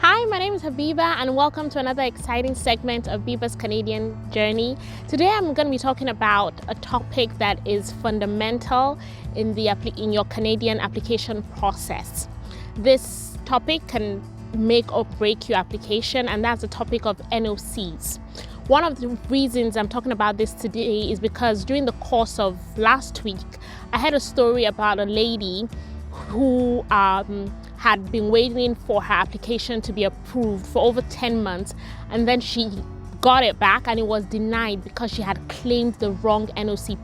Hi, my name is Habiba and welcome to another exciting segment of Biba's Canadian Journey. Today I'm going to be talking about a topic that is fundamental in your Canadian application process. This topic can make or break your application, and that's the topic of NOCs. One of the reasons I'm talking about this today is because during the course of last week, I had a story about a lady who had been waiting for her application to be approved for over 10 months, and then she got it back and it was denied because she had claimed the wrong NOC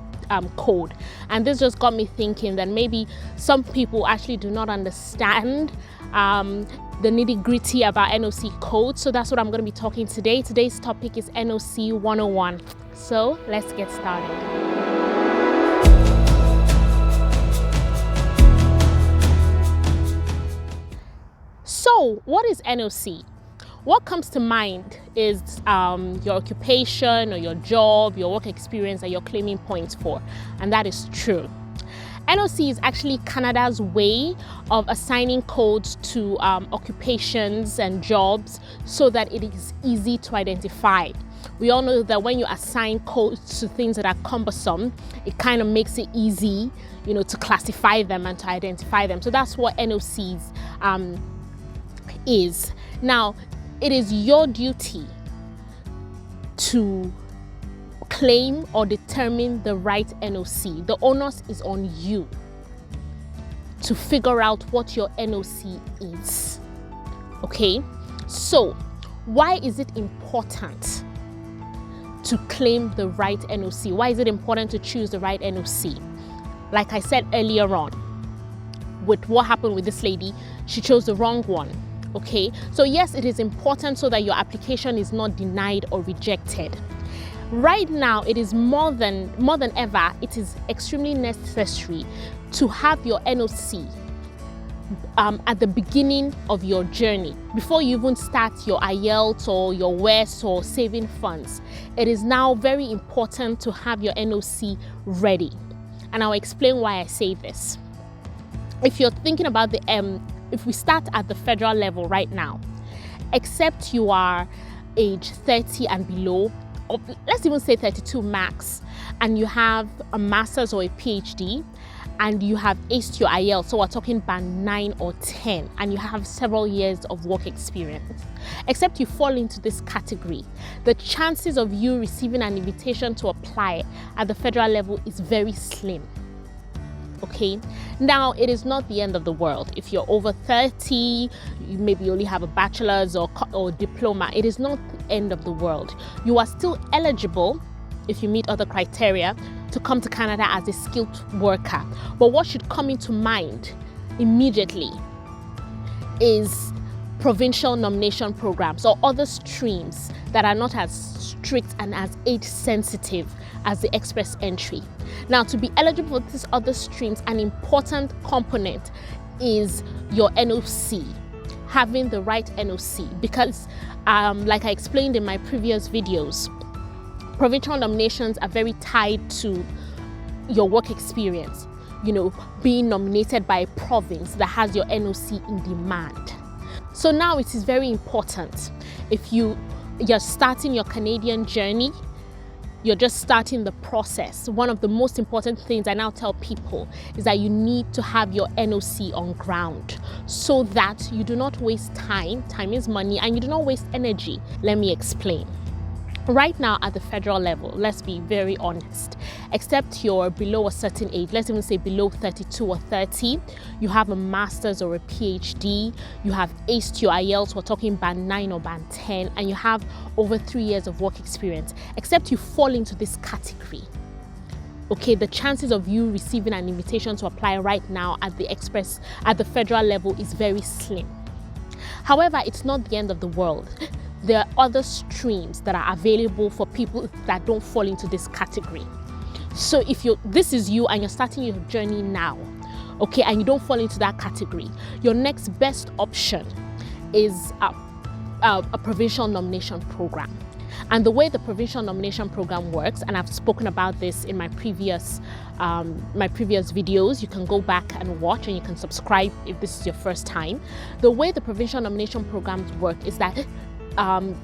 code. And this just got me thinking that maybe some people actually do not understand the nitty-gritty about NOC codes. So that's what I'm going to be talking today. Today's topic is NOC 101. So let's get started. So what is NOC? What comes to mind is your occupation or your job, your work experience that you're claiming points for, and that is true. NOC is actually Canada's way of assigning codes to occupations and jobs so that it is easy to identify. We all know that when you assign codes to things that are cumbersome, it kind of makes it easy, to classify them and to identify them. So that's what NOCs is. Now, it is your duty to claim or determine the right NOC. The onus is on you to figure out what your NOC is. Okay, so why is it important to claim the right NOC? Why is it important to choose the right NOC? Like I said earlier on, with what happened with this lady, she chose the wrong one. Okay, so yes, it is important so that your application is not denied or rejected. Right now, it is more than ever, it is extremely necessary to have your NOC at the beginning of your journey. Before you even start your IELTS or your WES or saving funds, it is now very important to have your NOC ready. And I'll explain why I say this. If you're thinking about if we start at the federal level right now, except you are age 30 and below, or let's even say 32 max, and you have a master's or a PhD, and you have aced your IELTS, so we're talking band 9 or 10, and you have several years of work experience, except you fall into this category, the chances of you receiving an invitation to apply at the federal level is very slim. Okay, now it is not the end of the world. If you're over 30, you maybe only have a bachelor's or diploma, it is not the end of the world. You are still eligible, if you meet other criteria, to come to Canada as a skilled worker. But what should come into mind immediately is provincial nomination programs or other streams that are not as strict and as age sensitive as the express entry. Now, to be eligible for these other streams, an important component is your NOC, having the right NOC, because like I explained in my previous videos, provincial nominations are very tied to your work experience, being nominated by a province that has your NOC in demand. So now it is very important, if you're starting your Canadian journey, you're just starting the process, one of the most important things I now tell people is that you need to have your NOC on ground so that you do not waste time. Time is money, and you do not waste energy. Let me explain. Right now at the federal level, let's be very honest, except you're below a certain age, let's even say below 32 or 30, you have a master's or a PhD, you have aced your IELTS, we're talking band 9 or band 10, and you have over 3 years of work experience, except you fall into this category. Okay, the chances of you receiving an invitation to apply right now at the federal level is very slim. However, it's not the end of the world. There are other streams that are available for people that don't fall into this category. So if this is you and you're starting your journey now, okay, and you don't fall into that category, your next best option is a provincial nomination program. And the way the provincial nomination program works, and I've spoken about this in my previous videos, you can go back and watch, and you can subscribe if this is your first time. The way the provincial nomination programs work is that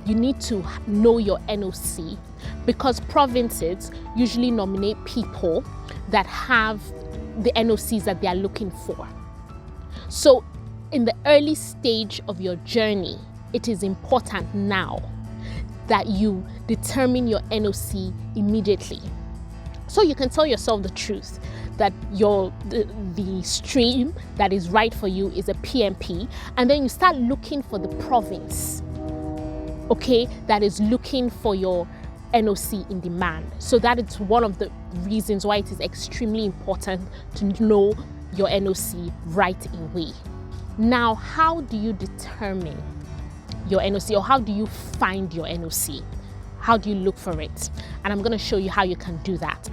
you need to know your NOC, because provinces usually nominate people that have the NOCs that they are looking for. So in the early stage of your journey, it is important now that you determine your NOC immediately. So you can tell yourself the truth that the stream that is right for you is a PMP, and then you start looking for the province, okay, that is looking for your NOC in demand. So that is one of the reasons why it is extremely important to know your NOC right away. Now, how do you determine your NOC, or how do you find your NOC? How do you look for it? And I'm going to show you how you can do that.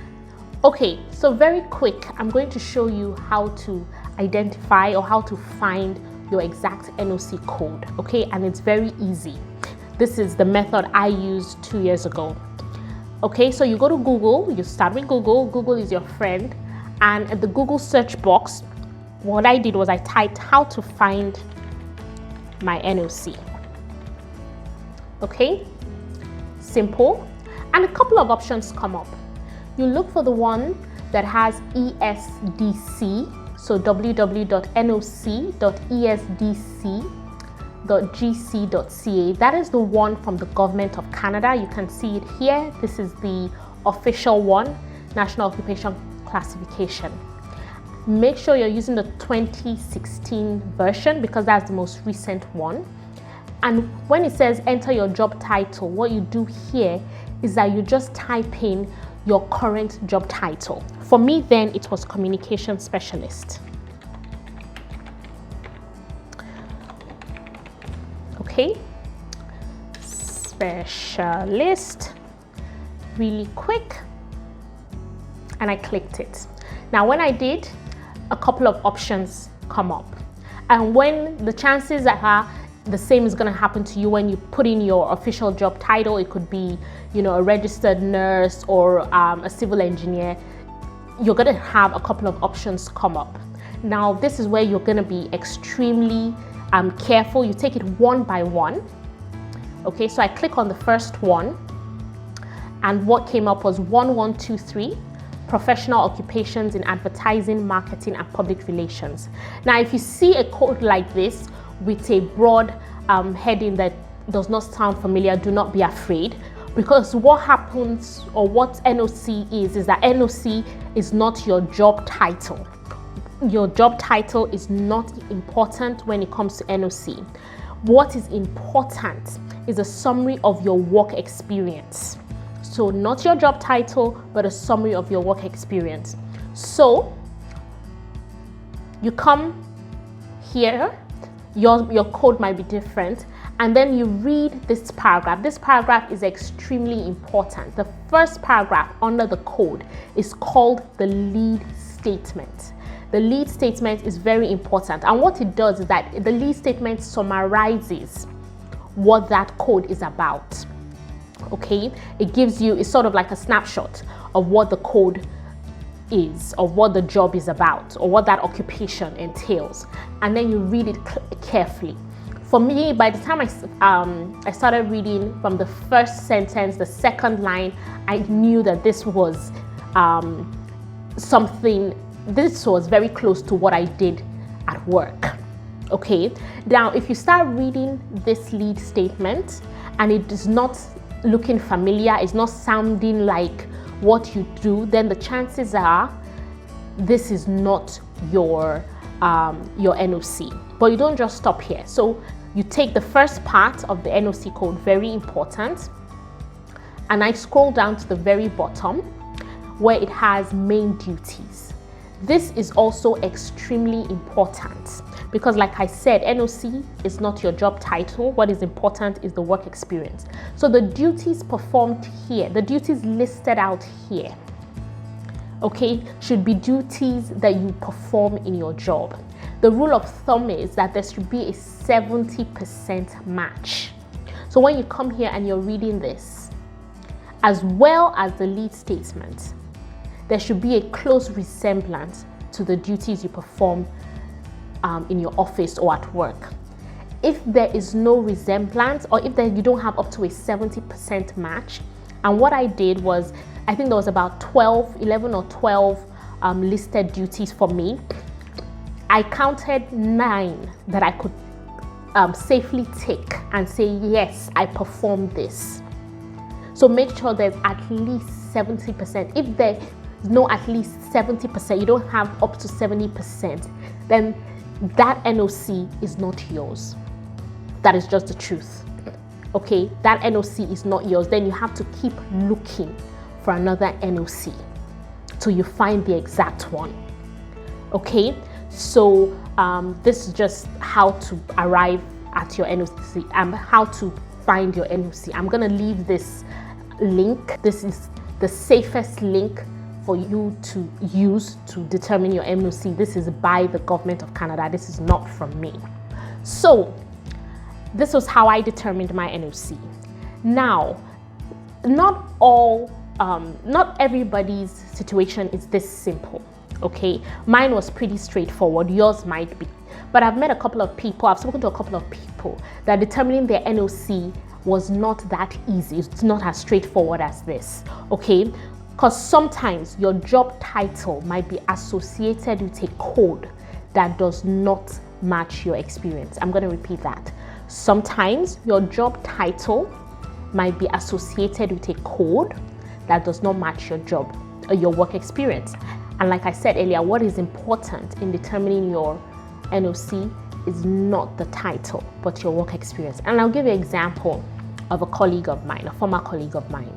Okay, so very quick, I'm going to show you how to identify or how to find your exact NOC code, okay? And it's very easy. This is the method I used 2 years ago. Okay, so you go to Google, you start with Google. Google is your friend. And at the Google search box, what I did was I typed how to find my NOC. Okay, simple. And a couple of options come up. You look for the one that has ESDC, so www.noc.esdc.gc.ca. That is the one from the government of Canada. You can see it here. This is the official one, National Occupational Classification. Make sure you're using the 2016 version because that's the most recent one. And when it says enter your job title, what you do here is that you just type in your current job title. For me then, it was communication specialist. Okay, specialist, really quick, and I clicked it. Now when I did, a couple of options come up, and when the chances are the same is going to happen to you when you put in your official job title. It could be, you know, a registered nurse or a civil engineer. You're going to have a couple of options come up. Now this is where you're going to be extremely careful. You take it one by one. Okay, so I click on the first one, and what came up was 1123, professional occupations in advertising, marketing, and public relations. Now, if you see a code like this with a broad heading that does not sound familiar, do not be afraid, because what happens, or what NOC is that NOC is not your job title. Your job title is not important when it comes to NOC. What is important is a summary of your work experience. So not your job title, but a summary of your work experience. So you come here, your code might be different, and then you read this paragraph. This paragraph is extremely important. The first paragraph under the code is called the lead statement. The lead statement is very important, and what it does is that the lead statement summarizes what that code is about. Okay, it gives you, it's sort of like a snapshot of what the code is, of what the job is about, or what that occupation entails, and then you read it carefully. For me, by the time I started reading from the first sentence, the second line, I knew that this was this was very close to what I did at work. Okay, now if you start reading this lead statement and it is not looking familiar, it's not sounding like what you do, then the chances are this is not your NOC. But you don't just stop here. So you take the first part of the NOC code, very important, and I scroll down to the very bottom where it has main duties. This is also extremely important because, like I said, NOC is not your job title. What is important is the work experience. So the duties performed here, the duties listed out here, okay, should be duties that you perform in your job. The rule of thumb is that there should be a 70% match. So when you come here and you're reading this, as well as the lead statement, there should be a close resemblance to the duties you perform in your office or at work. If there is no resemblance, or if you don't have up to a 70% match, and what I did was, I think there was about 11 or 12 listed duties for me. I counted 9 that I could safely tick and say, yes, I performed this. So make sure there's at least 70%. If there is no at least 70%, you don't have up to 70%, then that NOC is not yours. That is just the truth. Okay, that NOC is not yours. Then you have to keep looking for another NOC till you find the exact one. Okay, so this is just how to arrive at your NOC and how to find your NOC. I'm gonna leave this link. This is the safest link for you to use to determine your NOC. This is by the government of Canada. This is not from me. So this was how I determined my NOC. Now, not everybody's situation is this simple, okay? Mine was pretty straightforward, yours might be. But I've met a couple of people, I've spoken to a couple of people that determining their NOC was not that easy. It's not as straightforward as this, okay? Because sometimes your job title might be associated with a code that does not match your experience. I'm going to repeat that. Sometimes your job title might be associated with a code that does not match your job or your work experience. And like I said earlier, what is important in determining your NOC is not the title, but your work experience. And I'll give you an example of a colleague of mine, a former colleague of mine.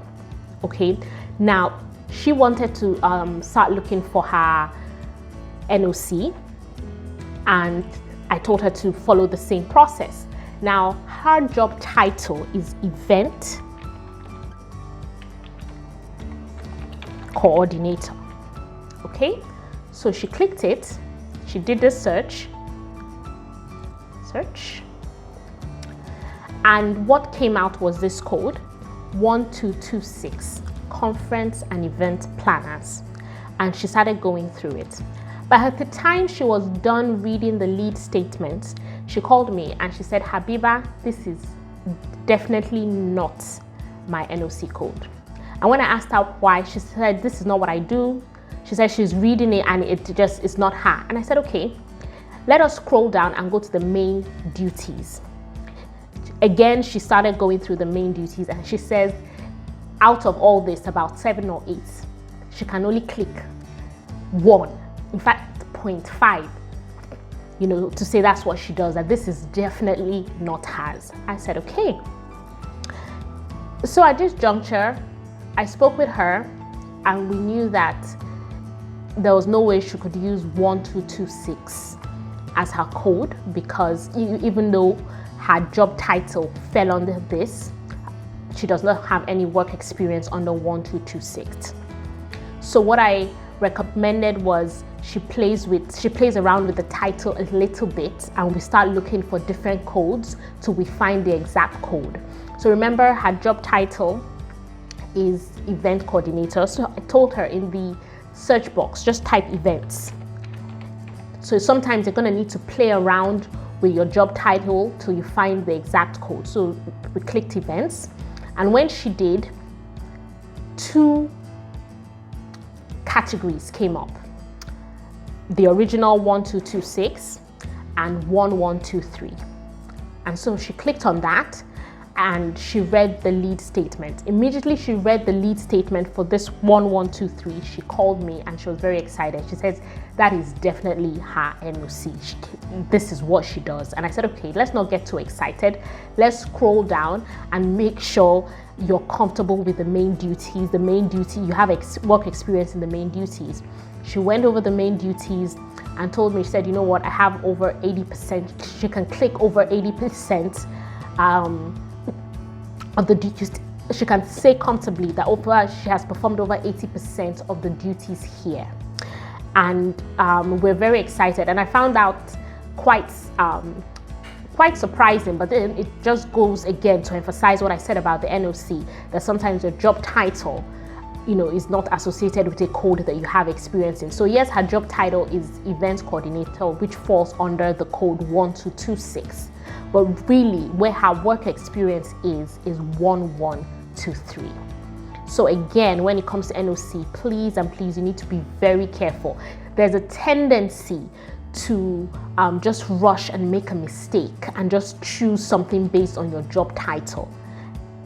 Okay, now she wanted to start looking for her NOC, and I told her to follow the same process. Now, her job title is Event Coordinator. Okay, so she clicked it, she did the search, and what came out was this code, 1226, Conference and Event Planners. And she started going through it. But at the time she was done reading the lead statement, she called me and she said, Habiba, this is definitely not my NOC code. And when I asked her why, she said, this is not what I do. She said she's reading it and it just is not her. And I said, okay, let us scroll down and go to the main duties. Again, she started going through the main duties and she says, out of all this, about 7 or 8, she can only click 1, in fact 0.5, you know, to say that's what she does, that this is definitely not hers. I said, okay. So at this juncture, I spoke with her and we knew that there was no way she could use 1226 as her code, because even though her job title fell under this, she does not have any work experience under 1226. So what I recommended was she plays around with the title a little bit, and we start looking for different codes till we find the exact code. So remember, her job title is Event Coordinator. So I told her in the search box, just type events. So sometimes you're going to need to play around with your job title till you find the exact code. So we clicked events, and when she did, 2 categories came up. The original 1226 and 1123. And so she clicked on that and she read the lead statement. Immediately she read the lead statement for this 1123, she called me and she was very excited. She says, that is definitely her NOC. This is what she does. And I said, okay, let's not get too excited. Let's scroll down and make sure you're comfortable with the main duties. The main duty, you have work experience in the main duties. She went over the main duties and told me, she said, you know what, I have over 80%. She can click over 80% of the duties. She can say comfortably that she has performed over 80% of the duties here. And we're very excited. And I found out quite quite surprising, but then it just goes again to emphasize what I said about the NOC, that sometimes your job title, is not associated with a code that you have experience in. So yes, her job title is event coordinator, which falls under the code 1226. But really, where her work experience is 1123. So again, when it comes to NOC, please and please, you need to be very careful. There's a tendency to just rush and make a mistake and just choose something based on your job title.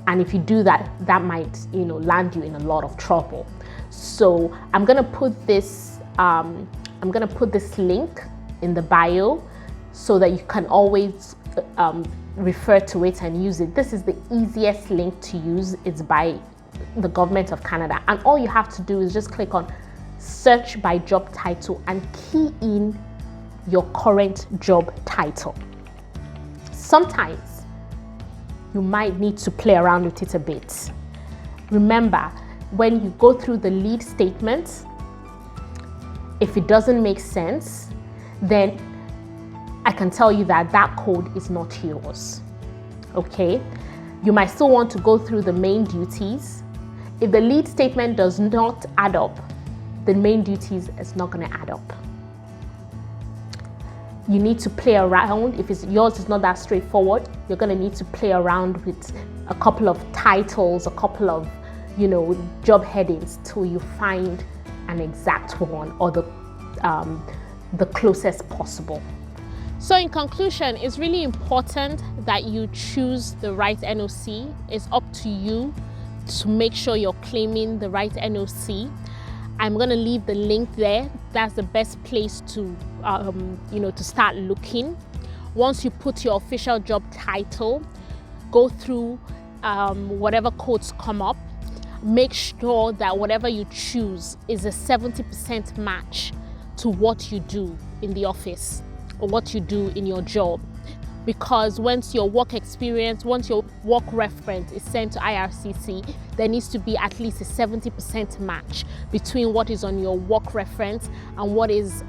And if you do that, that might, land you in a lot of trouble. So I'm gonna put this link in the bio so that you can always refer to it and use it. This is the easiest link to use. It's by the government of Canada, and all you have to do is just click on search by job title and key in your current job title. Sometimes you might need to play around with it a bit. Remember, when you go through the lead statement, if it doesn't make sense, then I can tell you that that code is not yours. Okay? You might still want to go through the main duties. If the lead statement does not add up, the main duties is not going to add up. You need to play around. If yours is not that straightforward, you're going to need to play around with a couple of titles, a couple of, job headings till you find an exact one, or the closest possible. So in conclusion, it's really important that you choose the right NOC. It's up to you to make sure you're claiming the right NOC. I'm going to leave the link there. That's the best place to, to start looking. Once you put your official job title, go through whatever codes come up. Make sure that whatever you choose is a 70% match to what you do in the office or what you do in your job. Because once your work reference is sent to IRCC, there needs to be at least a 70% match between what is on your work reference and what is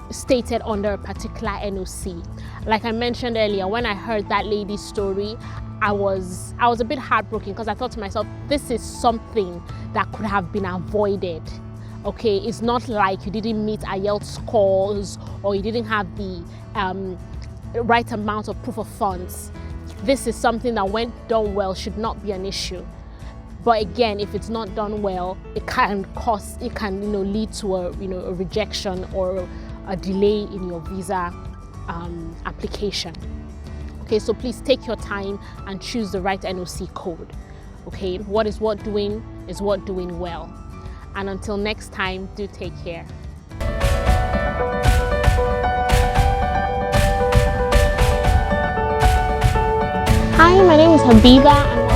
stated under a particular NOC. Like I mentioned earlier, when I heard that lady's story, I was a bit heartbroken, because I thought to myself, this is something that could have been avoided. Okay, it's not like you didn't meet IELTS scores or you didn't have the right amount of proof of funds. This is something that, when done well, should not be an issue. But again, if it's not done well, it can lead to a rejection or a delay in your visa application. Okay, so please take your time and choose the right NOC code. Okay, what is what doing is what doing well. And until next time, do take care. Hi, my name is Habiba.